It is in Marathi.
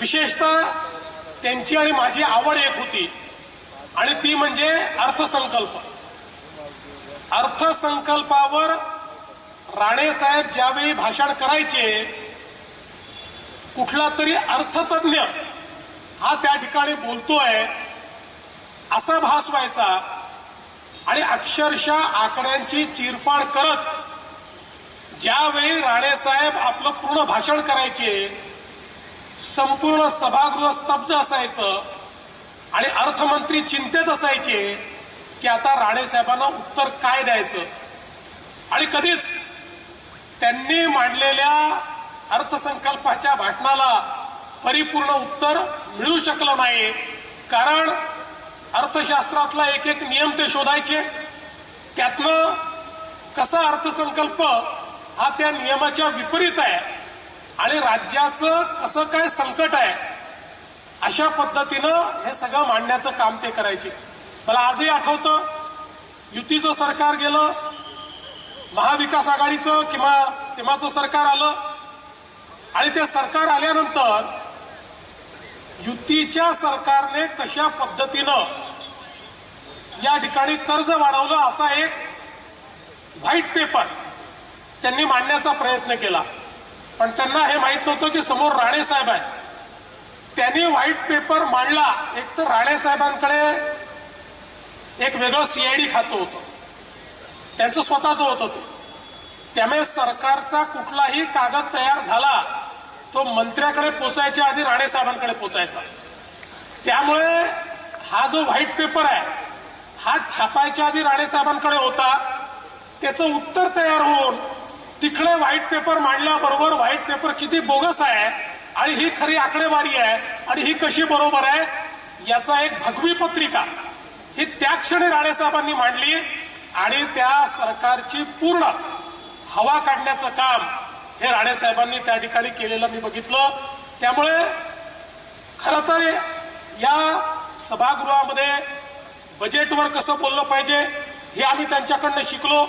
विशेषतः त्यांची आणि माझी आवड एक होती आणि ती म्हणजे अर्थसंकल्प. अर्थसंकल्पावर राणे साहेब ज्यावेळी भाषण करायचे, कुठला तरी अर्थतज्ञ हा त्या ठिकाणी बोलतोय असा भास व्हायचा आणि अक्षरशः आकड्यांची चिरफाड करत ज्यावेळी राणे साहेब आपलं पूर्ण भाषण करायचे, संपूर्ण सभागृह स्तब्ध असायचं आणि अर्थमंत्री चिंतेत असायचे की आता राणे साहेबांना उत्तर काय द्यायचं. आणि कधीच त्यांनी मांडलेल्या अर्थसंकल्पाच्या भाषणाला परिपूर्ण उत्तर मिळू शकलं नाही. कारण अर्थशास्त्रातला एक एक नियम ते शोधायचे, त्यातनं कसा अर्थसंकल्प हा त्या नियमाच्या विपरीत आहे आणि राज्याचं कसं काय संकट आहे, अशा पद्धतीनं हे सगळं मांडण्याचं काम ते करायचे. मला आजही आठवतं, युतीचं सरकार गेलं, महाविकास आघाडीचं किंवा तेव्हाचं सरकार आलं आणि ते सरकार आल्यानंतर युतीच्या सरकारने कशा पद्धतीनं या ठिकाणी कर्ज वाढवलं असा एक व्हाईट पेपर त्यांनी मांडण्याचा प्रयत्न केला. पण त्यांना हे माहित नव्हतं की समोर राणे साहेब आहेत. त्यांनी व्हाईट पेपर मांडला. एक तर राणे साहेबांकडे एक वेगळं सीआयडी खातं होतं, त्यांचं स्वतःचं होतं ते. त्यामुळे सरकारचा कुठलाही कागद तयार झाला तो मंत्र्याकडे पोचायच्या आधी राणे साहेबांकडे पोचायचा. त्यामुळे हा जो व्हाईट पेपर आहे हा छापायच्या आधी राणे साहेबांकडे होता. त्याचं उत्तर तयार होऊन तिकडे व्हाईट पेपर मांडल्याबरोबर व्हाईट पेपर किती बोगस आहे आणि ही खरी आकडेवारी आहे आणि ही कशी बरोबर आहे याचा एक भगवी पत्रिका ही त्या क्षणी राणे साहेबांनी मांडली आणि त्या सरकारची पूर्ण हवा काढण्याचं काम हे राणे साहेबांनी त्या ठिकाणी केलेलं मी बघितलं. त्यामुळे खरं तर या सभागृहामध्ये बजेटवर कसं बोललं पाहिजे हे आम्ही त्यांच्याकडनं शिकलो.